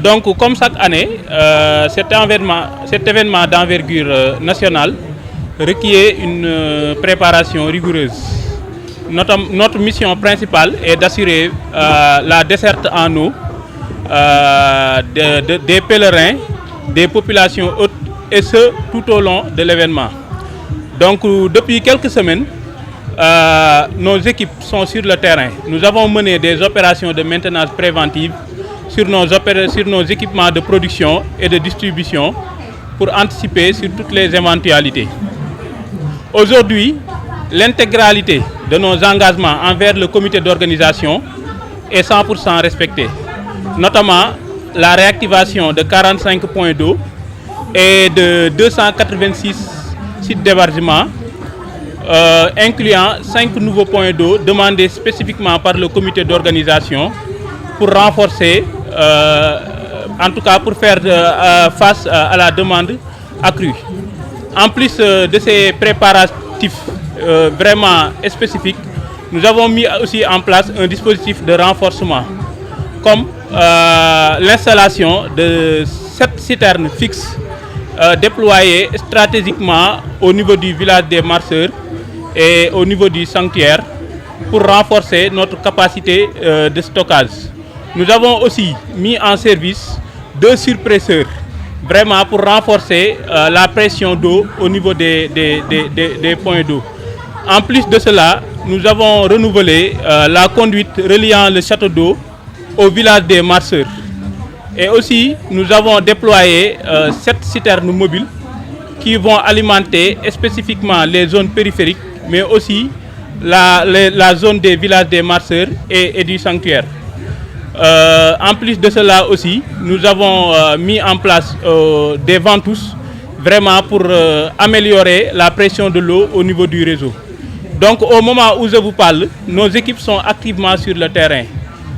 Donc, comme chaque année, cet événement d'envergure nationale requiert une préparation rigoureuse. Notre mission principale est d'assurer la desserte en eau des pèlerins, des populations hautes, et ce tout au long de l'événement. Donc, depuis quelques semaines, nos équipes sont sur le terrain. Nous avons mené des opérations de maintenance préventive sur nos équipements de production et de distribution pour anticiper sur toutes les éventualités. Aujourd'hui, l'intégralité de nos engagements envers le comité d'organisation est 100% respectée, notamment la réactivation de 45 points d'eau et de 286 sites d'hébergement, incluant 5 nouveaux points d'eau demandés spécifiquement par le comité d'organisation pour renforcer, en tout cas pour faire face à la demande accrue. En plus de ces préparatifs vraiment spécifiques, nous avons mis aussi en place un dispositif de renforcement, comme l'installation de 7 citernes fixes déployées stratégiquement au niveau du village des marcheurs et au niveau du sanctuaire pour renforcer notre capacité de stockage. Nous avons aussi mis en service 2 surpresseurs, vraiment pour renforcer la pression d'eau au niveau des points d'eau. En plus de cela, nous avons renouvelé la conduite reliant le château d'eau au village des marcheurs. Et aussi, nous avons déployé 7 citernes mobiles qui vont alimenter spécifiquement les zones périphériques, mais aussi la zone des villages des marcheurs et du sanctuaire. En plus de cela aussi, nous avons mis en place des ventouses vraiment pour améliorer la pression de l'eau au niveau du réseau. Donc au moment où je vous parle, nos équipes sont activement sur le terrain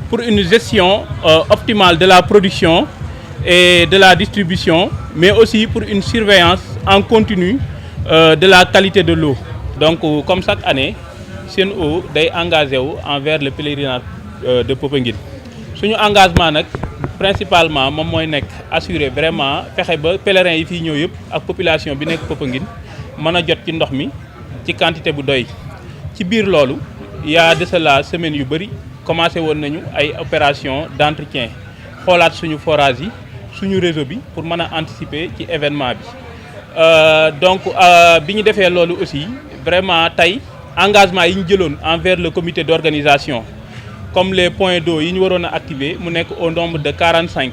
pour une gestion optimale de la production et de la distribution, mais aussi pour une surveillance en continu de la qualité de l'eau. Donc comme chaque année, Sen'Eau est engagé envers le pèlerinage de Popenguine. Suñu engagement nag principalement moom mooy nekk assurer vraiment fexe ba pèlerins yi fii ñëw yëpp ak population bi nekk Popenguine mën a jot ci ndox mi ci quantité bu doy. Ci biir loolu y a de cela semaine yu bëri commencé woon nañu ay opération d'entretien xoolaat suñu forage yi suñu réseau bi pour mën a anticiper ci événement bi. Donc bi ñu defee loolu aussi vraiment tey engagement yi ñu jëloon envers le comité d'organisation, comme les points d'eau yi ñu waroon a activer mu nekk au nombre de 45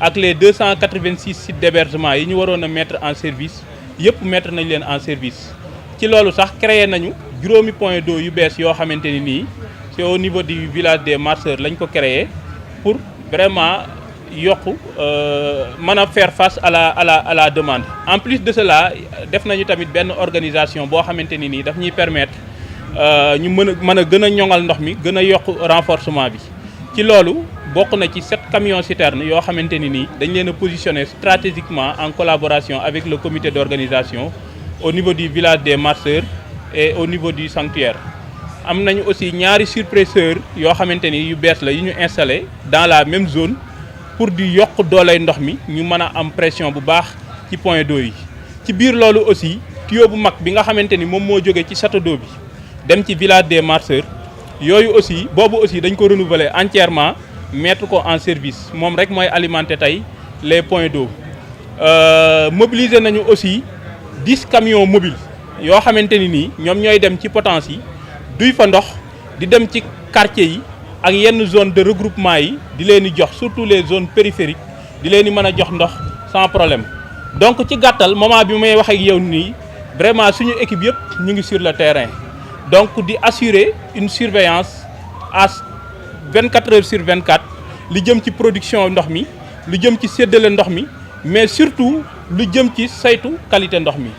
ak les 286 sites d'hébergement yi ñu waroon a mettre en service yëpp mettre nañ leen en service. Ci loolu sax créé nañu juróomi point d'eau yu bees yoo xamante ni nii c'est au niveau du village des marcheurs lañ ko créé pour vraiment yokku mën a faire face à la demande. En plus de cela def nañu tamit benn organisation boo xamante ni nii daf ñuy permettre ñu mën a gën a ñoŋal ndox mi gën a yokk renforcement bi. Ci loolu bokk na ci 7 camions citernes yoo xamante ni nii dañ leen a positionner stratégiquement en collaboration avec le comité d'organisation au niveau du village des marcheurs et au niveau du sanctuaire. Am nañu aussi ñaari surpresseurs yoo xamante ni yu bees la yu ñu installé dans la même zone pour di yokk dooley ndox mi ñu mën a am pression bu baax ci point d'eau yi. Ci biir loolu aussi tuyau bu mag bi nga xamante ni moom moo jóge ci château d'eau bi dem ci village des marcheurs yooyu aussi boobu aussi dañ ko renouveler entièrement mettre ko en service moom rek mooy alimenter tey les points d'eau. Mobiliser nañu aussi 10 camions mobiles yoo xamante ni nii ñoom ñooy dem ci potence yi duy fa ndox di dem ci quartier yi ak yenn zone de regroupement yi di leen di jox surtout les zones périphériques di leen di mën a jox ndox sans problème. Donc ci gàttal moment bi may wax ak yow nii vraiment suñu équipe yëpp ñu ngi sur le terrain donc di assurer une surveillance à 24 heures sur 24 li jëm ci production ndox mi lu jëm ci séddale ndox mi mais surtout lu jëm ci saytu qualité ndox mi.